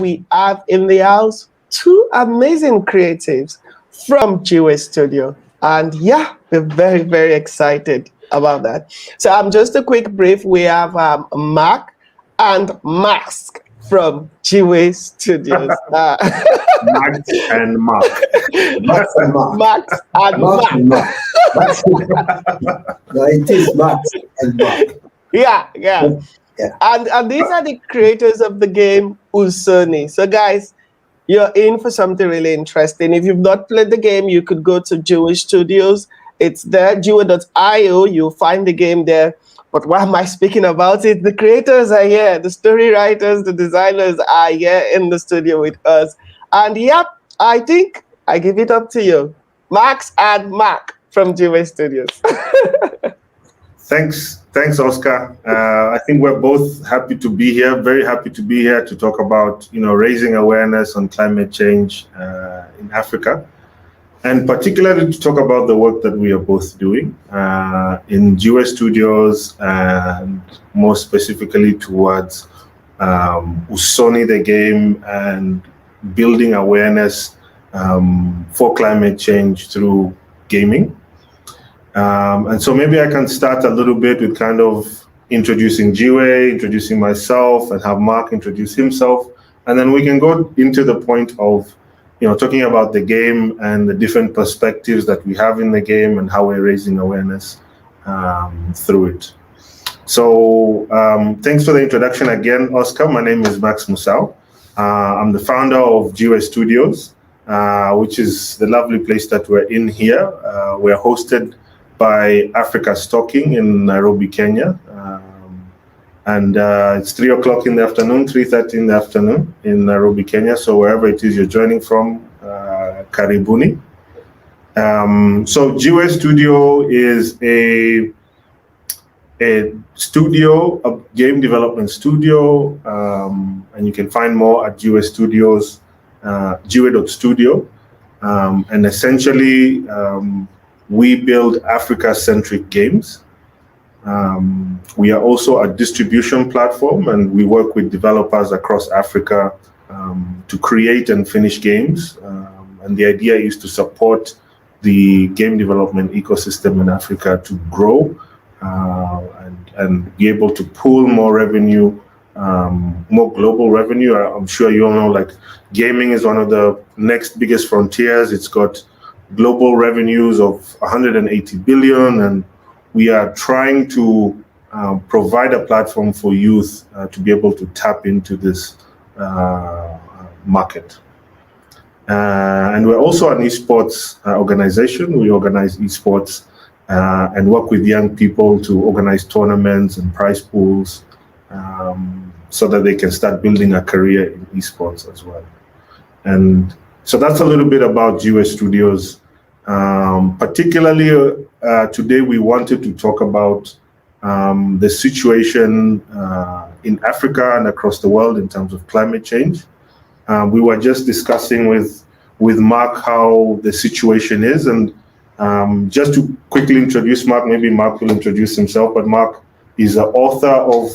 we have in the house two amazing creatives from Jiwe Studio. And yeah, we're very, very excited about that. So just a quick brief. We have Marc and Marc from Jiwe Studios. Max and Marc. Max and Marc. Max and Max and Marc. Marc. No, it is Max and Marc. Yeah. Yeah. And these are the creators of the game Usoni. So guys, you're in for something really interesting. If you've not played the game, you could go to Jiwe Studios. It's there, jiwe.io. You'll find the game there. But why am I speaking about it? The creators are here. The story writers, the designers are here in the studio with us. And yep, I think I give it up to you. Max and Marc from Jiwe Studios. Thanks, Oscar. I think we're both happy to be here. Very happy to be here to talk about, raising awareness on climate change in Africa, and particularly to talk about the work that we are both doing in Jiwe Studios, and more specifically towards Usoni, the game, and building awareness for climate change through gaming. And so maybe I can start a little bit with kind of introducing Jiwe, introducing myself, and have Marc introduce himself. And then we can go into the point of, talking about the game and the different perspectives that we have in the game and how we're raising awareness through it. So thanks for the introduction again, Oscar. My name is Max Musau. I'm the founder of Jiwe Studios, which is the lovely place that we're in here. We're hosted by Africa Stocking in Nairobi, Kenya. And it's 3:00 in the afternoon, 3:30 in the afternoon in Nairobi, Kenya. So wherever it is you're joining from, karibuni. So Jiwe Studio is a studio, a game development studio, and you can find more at Jiwe Studios, jiwe.studio. And essentially, we build Africa-centric games. We are also a distribution platform, and we work with developers across Africa to create and finish games. And the idea is to support the game development ecosystem in Africa to grow and be able to pool more revenue, more global revenue. I'm sure you all know, gaming is one of the next biggest frontiers. It's got global revenues of 180 billion, and we are trying to provide a platform for youth to be able to tap into this market. And we're also an esports organization. We organize esports and work with young people to organize tournaments and prize pools so that they can start building a career in esports as well. And so that's a little bit about Jiwe Studios. Particularly today, we wanted to talk about the situation in Africa and across the world in terms of climate change. We were just discussing with Marc how the situation is, and just to quickly introduce Marc, maybe Marc will introduce himself, but Marc is the author of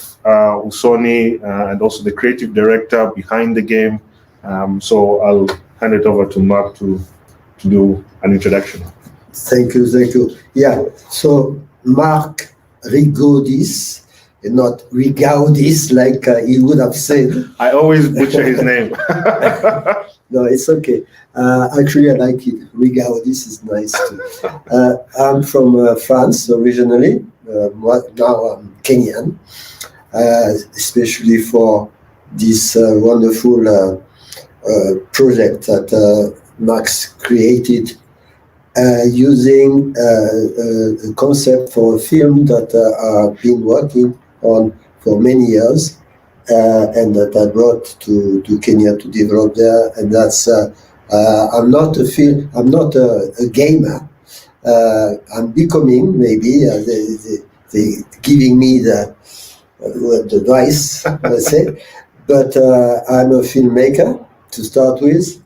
Usoni and also the creative director behind the game. So I'll hand it over to Marc to do an introduction. Thank you. Yeah, so Marc Rigaudis, not Rigaudis like he would have said. I always butcher his name. No, it's okay. Actually, I like it. Rigaudis is nice too. I'm from France originally. Now I'm Kenyan, especially for this wonderful project that Max created using a concept for a film that I've been working on for many years and that I brought to Kenya to develop there. And that's I'm not a gamer. I'm becoming, maybe they giving me the advice, let's say. But I'm a filmmaker to start with,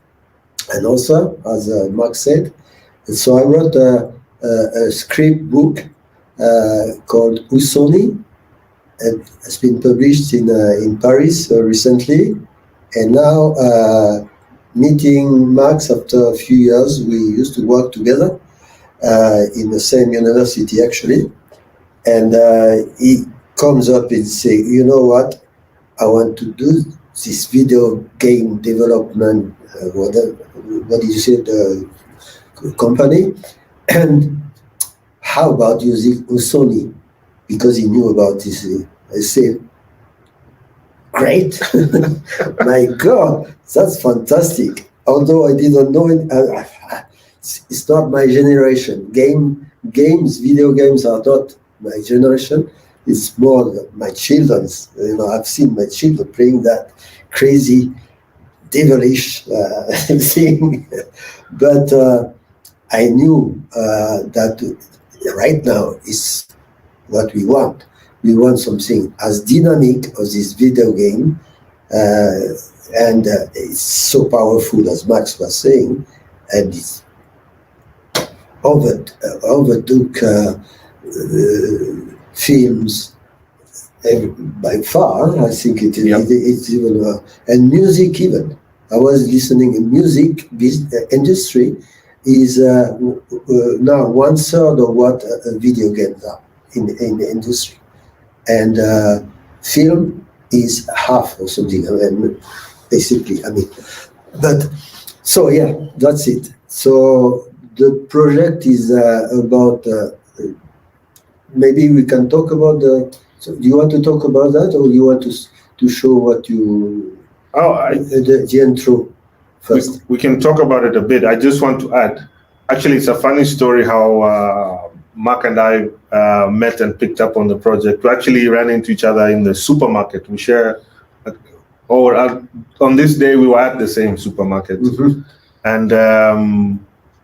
and also, as Marc said. And so I wrote a script book called Usoni. It has been published in Paris recently, And now, meeting Marc after a few years, we used to work together in the same university, actually. And he comes up and say, you know what, I want to do this video game development, what did you say, the company? And how about using Usoni? Because he knew about this. I said, great, my God, that's fantastic. Although I didn't know it, it's not my generation. Video games are not my generation. It's more my children's. I've seen my children playing that crazy, devilish thing. But I knew that right now is what we want. We want something as dynamic as this video game, and it's so powerful, as Max was saying, and it's overtook films by far. I think it is. Yep. It's even and music even. I was listening in music industry is now 1/3 of what video games are in the industry, and film is half or something. Basically, but so yeah, that's it. So the project is about. Maybe we can talk about the. So do you want to talk about that, or you want to show what you? The intro first. We can talk about it a bit. I just want to add. Actually, it's a funny story how Marc and I met and picked up on the project. We actually ran into each other in the supermarket. We share. On this day, we were at the same supermarket, Mm-hmm. and.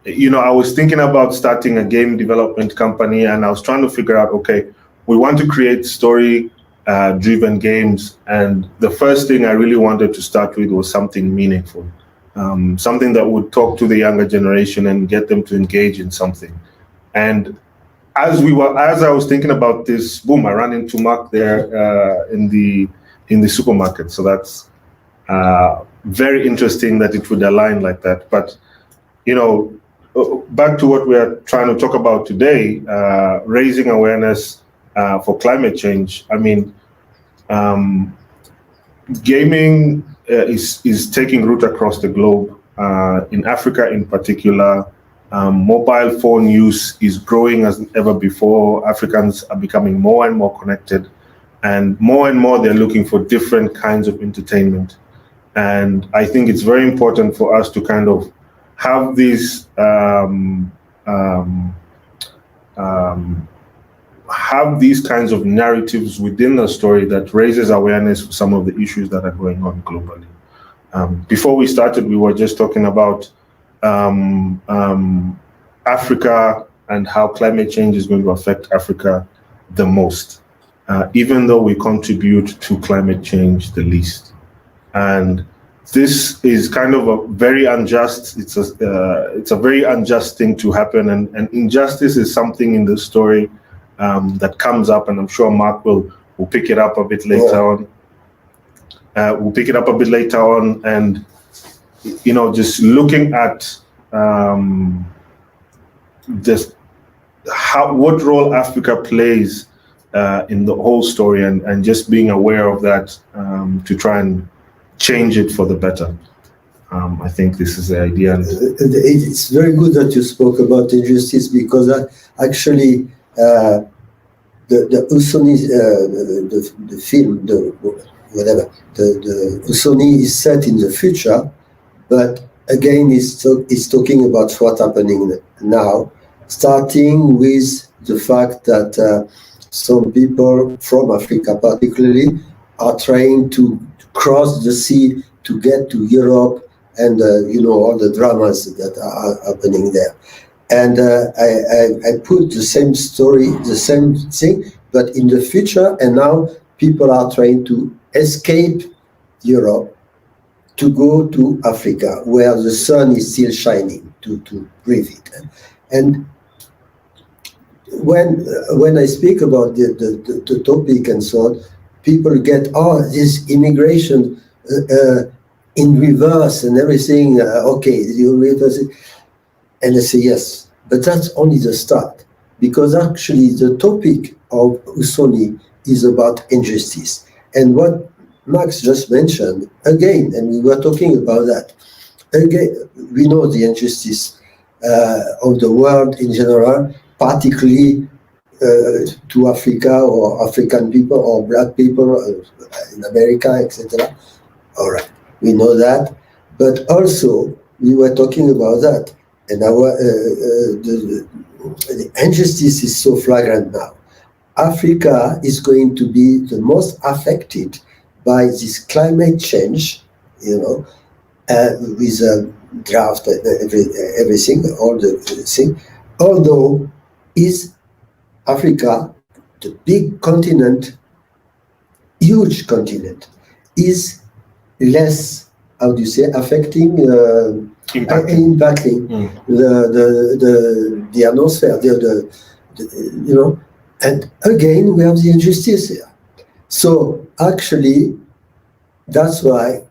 I was thinking about starting a game development company, and I was trying to figure out, okay, we want to create story-driven games, and the first thing I really wanted to start with was something meaningful, something that would talk to the younger generation and get them to engage in something. And as I was thinking about this, boom, I ran into Marc there in the supermarket. So that's very interesting that it would align like that. But back to what we are trying to talk about today, raising awareness for climate change. Gaming is taking root across the globe. In Africa in particular, mobile phone use is growing as ever before. Africans are becoming more and more connected, and more they're looking for different kinds of entertainment. And I think it's very important for us to kind of have these kinds of narratives within the story that raises awareness for some of the issues that are going on globally. Before we started, we were just talking about Africa and how climate change is going to affect Africa the most, even though we contribute to climate change the least. And this is kind of a very unjust. It's a very unjust thing to happen, and injustice is something in the story that comes up, and I'm sure Marc will pick it up a bit later on. We'll pick it up a bit later on, and just looking at just what role Africa plays in the whole story, and just being aware of that to try and change it for the better. I think this is the idea. It's very good that you spoke about injustice, because actually the Usoni, the film, the Usoni is set in the future, but again, it's talking about what's happening now, starting with the fact that some people from Africa particularly are trying to cross the sea to get to Europe, and all the dramas that are happening there. And I put the same story, the same thing, but in the future, and now people are trying to escape Europe to go to Africa, where the sun is still shining, to breathe it. And when I speak about the topic and so on, people get, this immigration, in reverse and everything. Okay, you reverse it, and I say yes, but that's only the start, because actually the topic of Usoni is about injustice, and what Max just mentioned again, and we were talking about that again. We know the injustice of the world in general, particularly to Africa or African people or black people in America, etc. All right, we know that, but also we were talking about that, and the injustice is so flagrant now. Africa is going to be the most affected by this climate change, with a drought, everything, all the thing. Although is Africa, the big continent, huge continent, is less, how do you say, affecting, impacting the atmosphere, and again we have the injustice here. So actually, that's why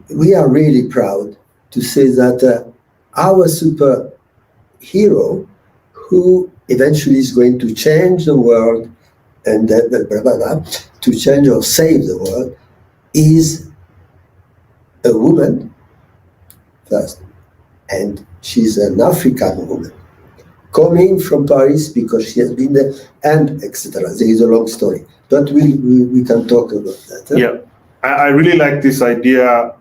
we are really proud to say that our superhero, who eventually is going to change the world and to change or save the world, is a woman first, and she's an African woman coming from Paris because she has been there, and etc. There is a long story, but we can talk about that. Yeah, I really like this idea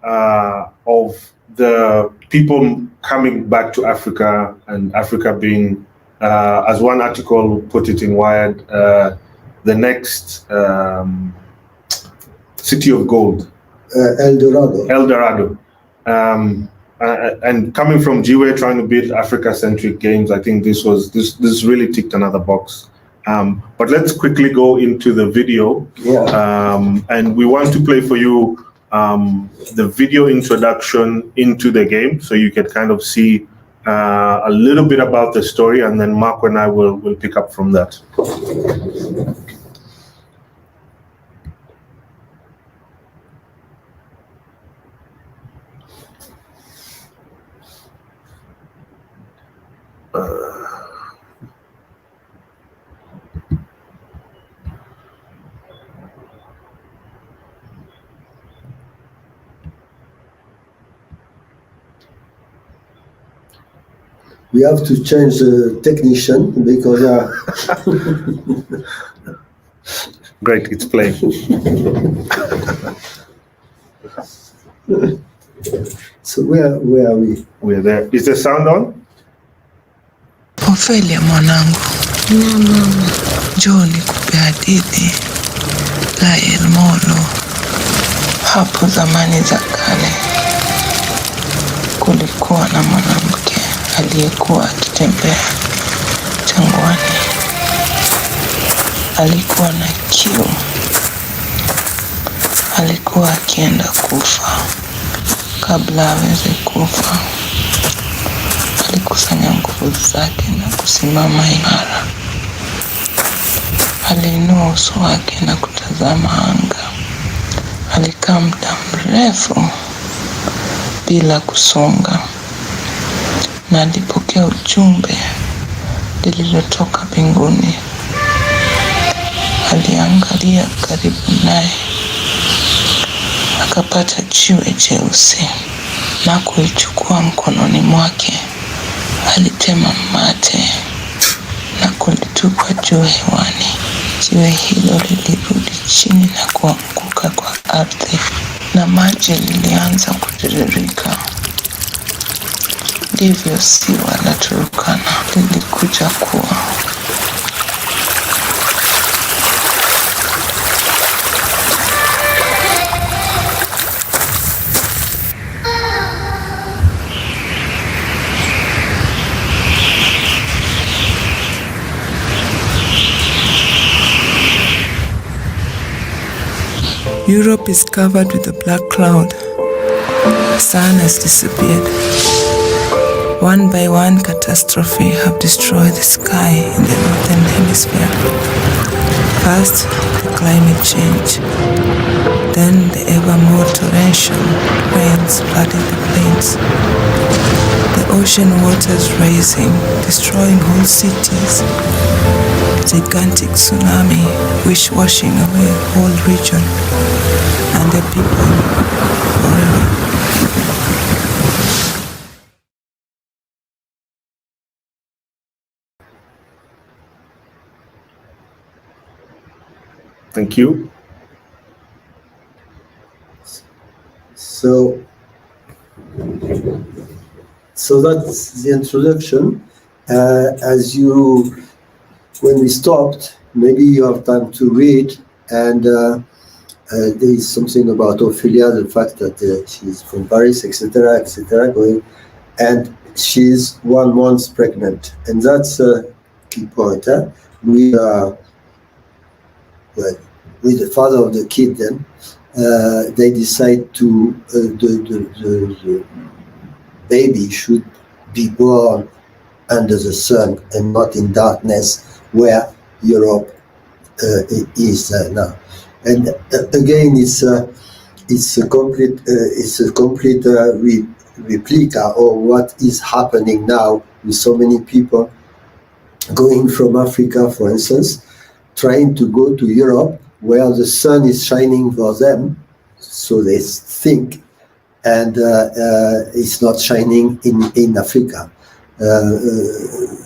of the people coming back to Africa, and Africa being, as one article put it in Wired, the next city of gold. El Dorado. And coming from Jiwe, trying to build Africa-centric games, I think this really ticked another box. But let's quickly go into the video. Yeah. And we want to play for you the video introduction into the game, so you can kind of see a little bit about the story, and then Marc and I will pick up from that. We have to change the technician because Great, it's playing. So where are we? We're there. Is the sound on? Ophelia mwanangu, njoo nikupe hadithi la Elmolo. Hapo zamani za kale kulikuwa na mwanamke aliyekuwa akitembea jangwani. Alikuwa na kiu, alikuwa akienda kufa. Kabla aweze kufa, alikusanya nguvu zake na kusimama imara. Aliinua uso wake na kutazama anga. Alikaa muda mrefu bila kusonga, na alipokea ujumbe lililotoka mbinguni. Aliangalia karibu naye, akapata jiwe jeusi na kulichukua mkononi mwake. Alitema mate na kulitupa juu hewani. Jiwe hilo lilirudi chini na kuanguka kwa ardhi, na maji lilianza kutiririka. Ndivyo ziwa la Turkana lilikuja kuwa. Europe is covered with a black cloud. The sun has disappeared. One by one, catastrophe have destroyed the sky in the northern hemisphere. First, the climate change. Then the ever more more torrential rains flooding the plains. The ocean waters rising, destroying whole cities. Gigantic tsunami, washing away a whole region and the people forever. Thank you. So that's the introduction. When we stopped, maybe you have time to read, and there is something about Ophelia, the fact that she's from Paris, etc., etc., and she's 1 month pregnant, and that's a key point. With the father of the kid, then they decide to the baby should be born under the sun and not in darkness, where Europe is now. And again, it's a complete replica of what is happening now with so many people going from Africa, for instance, trying to go to Europe, where the sun is shining for them, so they think, and it's not shining in Africa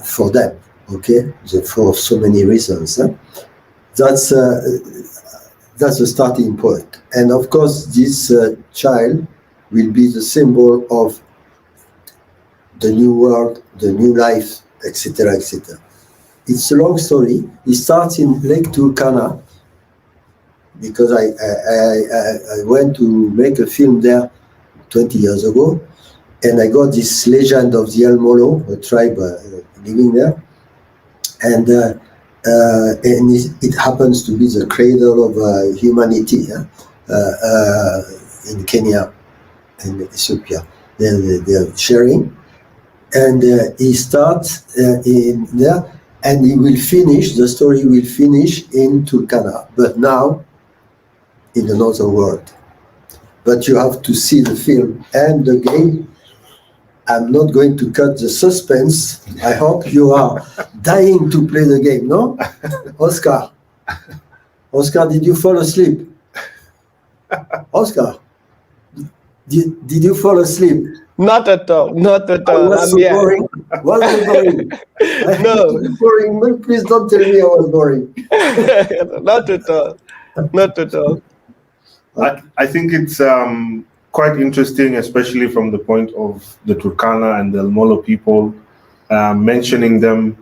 for them, okay, for so many reasons. That's the starting point. And of course, this child will be the symbol of the new world, the new life, etc., etc. It's a long story. It starts in Lake Turkana, because I went to make a film there 20 years ago, and I got this legend of the El Molo, a tribe living there, and it happens to be the cradle of humanity in Kenya and Ethiopia. They're sharing, and he starts in there, and the story will finish in Turkana, but now in another world. But you have to see the film and the game. I'm not going to cut the suspense. I hope you are dying to play the game, no? Oscar, did you fall asleep? Oscar, did you fall asleep? Not at all. Not at all. Was so boring. Was I boring? No. Boring. But please don't tell me I was boring. Not at all. Not at all. I think it's quite interesting, especially from the point of the Turkana and the El Molo people, mentioning them.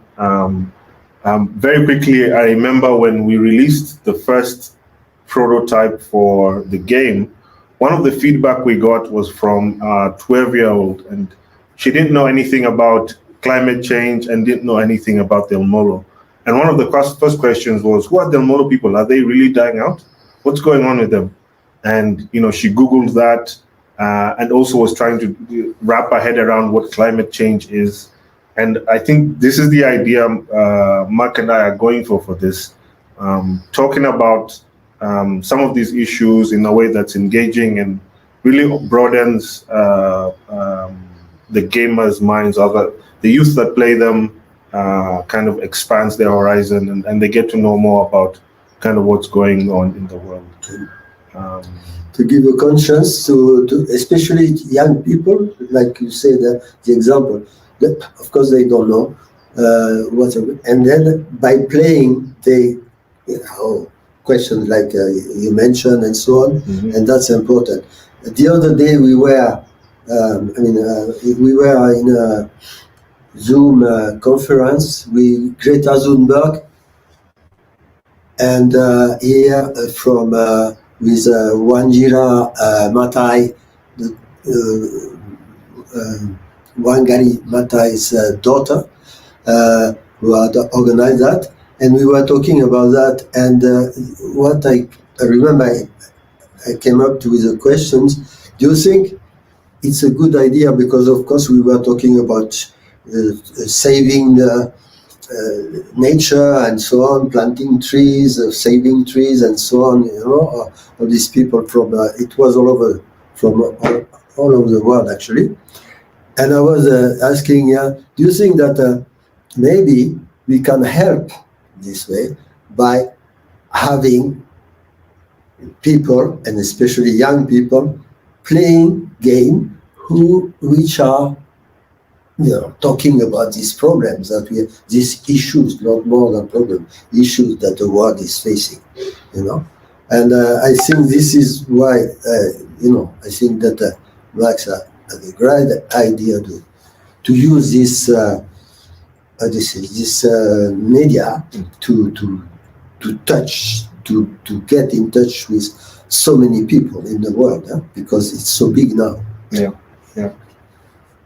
Very quickly, I remember when we released the first prototype for the game, one of the feedback we got was from a 12-year-old, and she didn't know anything about climate change and didn't know anything about the El Molo. And one of the first questions was, who are the El Molo people? Are they really dying out? What's going on with them? And she Googled that and also was trying to wrap her head around what climate change is. And I think this is the idea Marc and I are going for this, talking about some of these issues in a way that's engaging and really broadens the gamers' minds, or the youth that play them, kind of expands their horizon, and they get to know more about kind of what's going on in the world. To give a conscience to especially young people, like you said, the example, that of course they don't know and then by playing they questions like you mentioned and so on, and that's important. The other day we were in a Zoom conference with Greta Thunberg, and here from with Wanjira Matai, Wangari Matai's daughter, who had organized that, and we were talking about that. And what I remember, I came up with the questions. Do you think it's a good idea? Because of course we were talking about saving nature and so on, planting trees, saving trees and so on. All these people from it was all over all over the world actually. And I was asking, do you think that maybe we can help this way by having people, and especially young people, playing game which are talking about these problems these issues, not more than problems, issues that the world is facing, And I think this is why, I think that Marx had a great idea to use this media to touch, to get in touch with so many people in the world, because it's so big now. Yeah.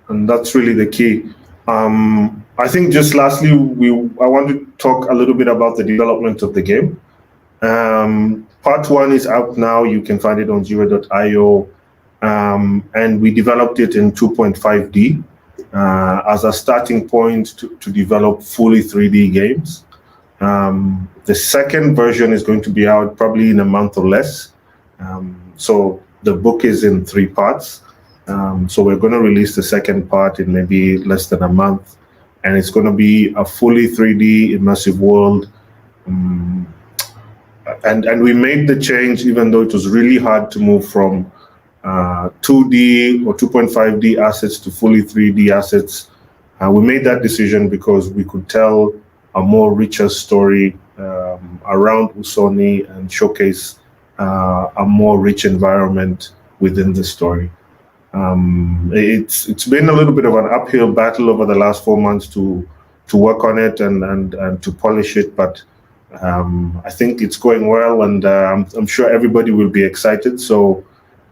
And that's really the key. I think just lastly, I want to talk a little bit about the development of the game. Part 1 is out now. You can find it on jiwe.io. And we developed it in 2.5D as a starting point to develop fully 3D games. The second version is going to be out probably in a month or less. So the book is in 3 parts. So we're going to release the second part in maybe less than a month. And it's going to be a fully 3D immersive world. And we made the change, even though it was really hard to move from 2D or 2.5D assets to fully 3D assets. We made that decision because we could tell a more richer story around Usoni and showcase a more rich environment within the story. It's been a little bit of an uphill battle over the last 4 months to work on it and to polish it, but I think it's going well, and I'm sure everybody will be excited. So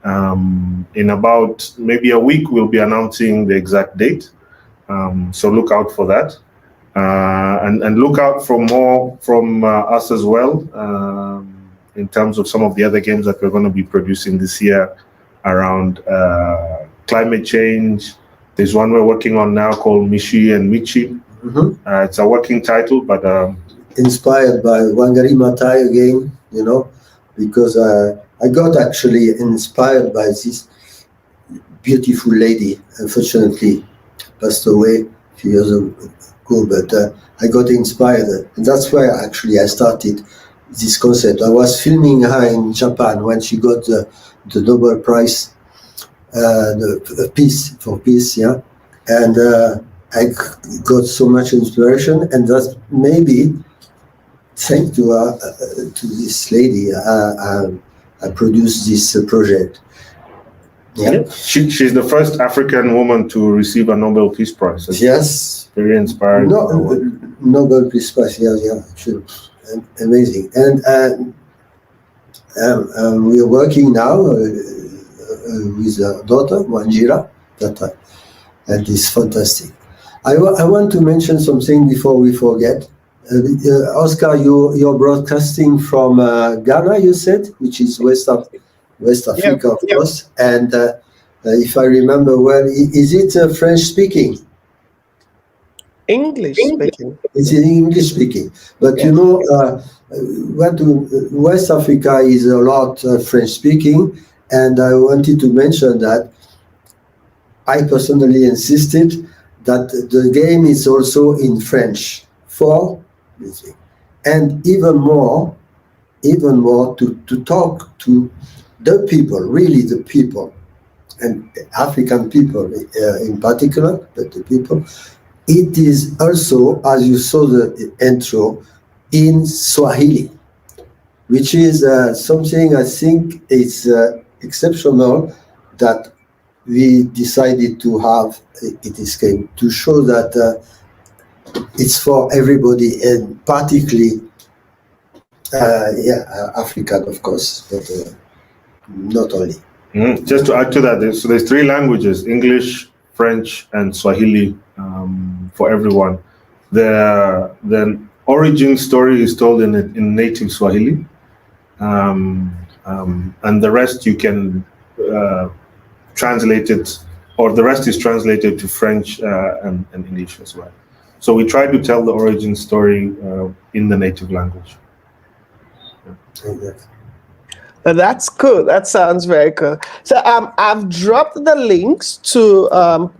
in about maybe a week, we'll be announcing the exact date. So look out for that, and look out for more from us as well in terms of some of the other games that we're going to be producing this year around climate change. There's one we're working on now called Mishi and Michi. Mm-hmm. It's a working title, but inspired by Wangari Maathai again, because I got actually inspired by this beautiful lady. Unfortunately, passed away a few years ago, but I got inspired, and that's where actually I started this concept. I was filming her in Japan when she got the Nobel Prize, the peace, yeah, and I got so much inspiration, and that's maybe thanks to this lady, I produced this project. Yeah, she's the first African woman to receive a Nobel Peace Prize. Yes, very inspiring. Nobel Peace Prize, yeah, sure, amazing. And we are working now with a daughter, Manjira, and it's fantastic. I want to mention something before we forget. Oscar, you're broadcasting from Ghana, you said, which is West Africa, of course. And if I remember well, is it French speaking? English speaking. It's English speaking. But West Africa is a lot French speaking. And I wanted to mention that I personally insisted that the game is also in French and even more to talk to the people, really the people, and African people in particular, but the people. It is also, as you saw the intro, in Swahili, which is something I think is exceptional that we decided to have in this game, to show that it's for everybody, and particularly African, of course, but not only. Just to add to that, there's 3 languages: English, French, and Swahili for everyone. The origin story is told in native Swahili, and the rest you can translate it, or the rest is translated to French and English as well. So we try to tell the origin story in the native language. That's cool. That sounds very cool. So I've dropped the links to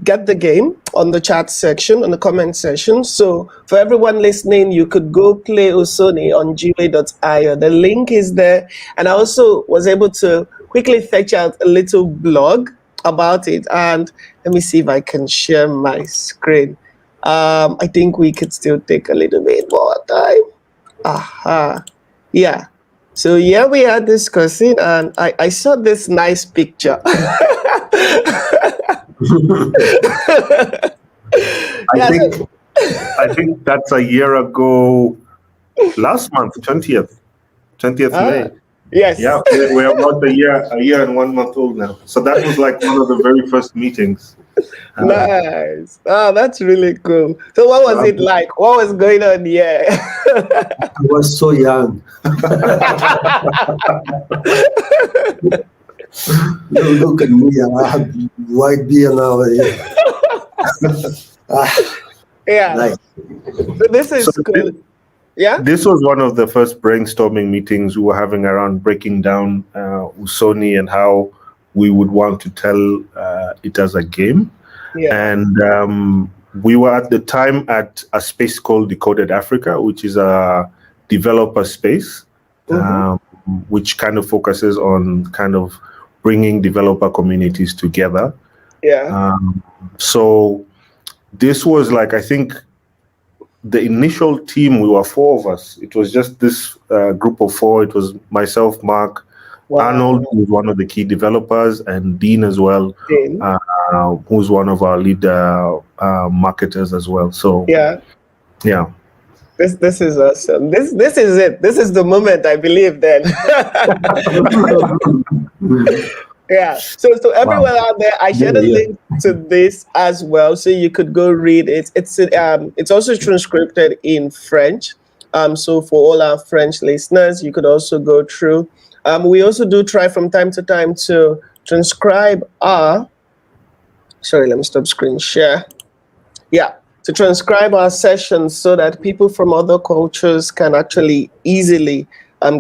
get the game on the chat section, on the comment section. So for everyone listening, you could go play Usoni on jiwe.io. The link is there. And I also was able to quickly fetch out a little blog about it. And let me see if I can share my screen. I think we could still take a little bit more time. Aha. Yeah. So yeah, we are discussing, and I saw this nice picture. I think that's a year ago, last month, 20th May. Yes. Yeah, we're about a year and 1 month old now. So that was like one of the very first meetings. Nice. Oh, that's really cool. So what was it like? What was going on here? I was so young. Look at me. I have white beard now. Yeah. Nice. So this is cool. Yeah. This was one of the first brainstorming meetings we were having around breaking down Usoni and how we would want to tell it as a game. Yeah. And we were at the time at a space called Decoded Africa, which is a developer space, which kind of focuses on kind of bringing developer communities together. Yeah. So this was like, I think, the initial team, we were 4 of us. It was just this group of 4. It was myself, Marc, Arnold, who's one of the key developers, and Dean as well, who's one of our lead marketers as well. So yeah. This is awesome. This is it. This is the moment, I believe. Then. Yeah. So everyone out there, I shared a link to this as well, so you could go read it. It's also transcribed in French. So for all our French listeners, you could also go through. We also do try from time to time to transcribe our. Sorry, let me stop screen share. Yeah. To transcribe our sessions so that people from other cultures can actually easily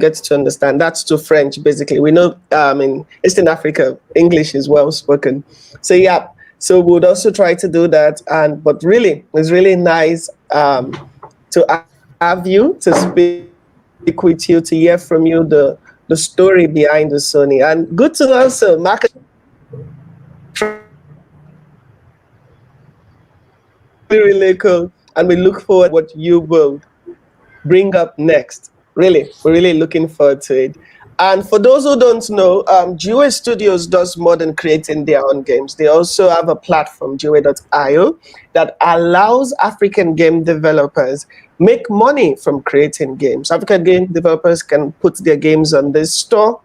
get to understand. That's to French, basically. We know in Eastern Africa, English is well spoken. So yeah, so we would also try to do that. But really, it's really nice to have you, to speak with you, to hear from you the story behind Usoni. And good to also, Marc, really cool. And we look forward to what you will bring up next. Really, we're really looking forward to it. And for those who don't know, Jiwe Studios does more than creating their own games. They also have a platform, Jiwe.io, that allows African game developers make money from creating games. African game developers can put their games on this store,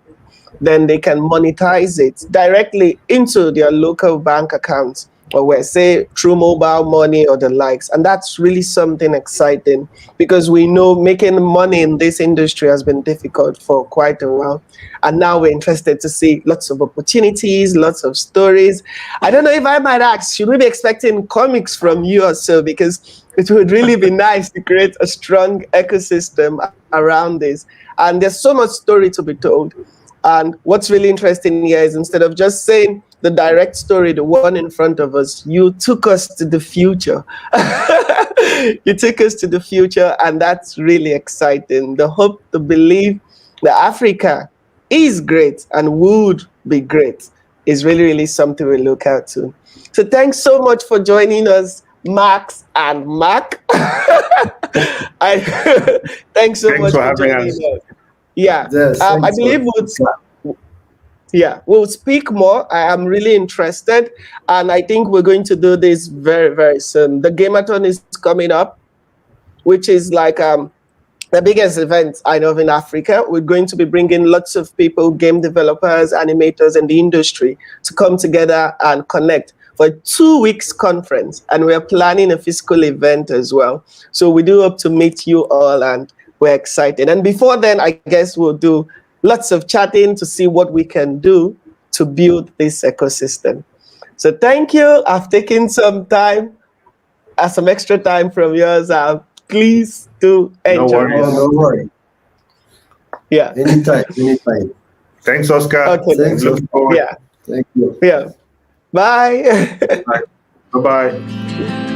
then they can monetize it directly into their local bank accounts, or say through mobile money or the likes. And that's really something exciting, because we know making money in this industry has been difficult for quite a while. And now we're interested to see lots of opportunities, lots of stories. I don't know if I might ask, should we be expecting comics from you or so? Because it would really be nice to create a strong ecosystem around this. And there's so much story to be told. And what's really interesting here is, instead of just saying the direct story, the one in front of us, you took us to the future. You took us to the future, and that's really exciting. The hope, the belief that Africa is great and would be great is really, really something we look out to. So thanks so much for joining us, Max and Marc. Thanks so much for joining us. Yeah, yes, I believe we'll speak more. I am really interested, and I think we're going to do this very, very soon. The Gameathon is coming up, which is like the biggest event I know of in Africa. We're going to be bringing lots of people, game developers, animators, and the industry to come together and connect for a 2 weeks conference, and we're planning a physical event as well. So we do hope to meet you all, and we're excited. And before then, I guess we'll do lots of chatting to see what we can do to build this ecosystem. So thank you. I've taken some time. some extra time from yours. Please do No enjoy. worries. Oh, no worry. Yeah. Anytime, anytime. Thanks, Oscar. Okay. Thanks. Looking forward. Yeah. Thank you. Yeah. Bye. Bye-bye.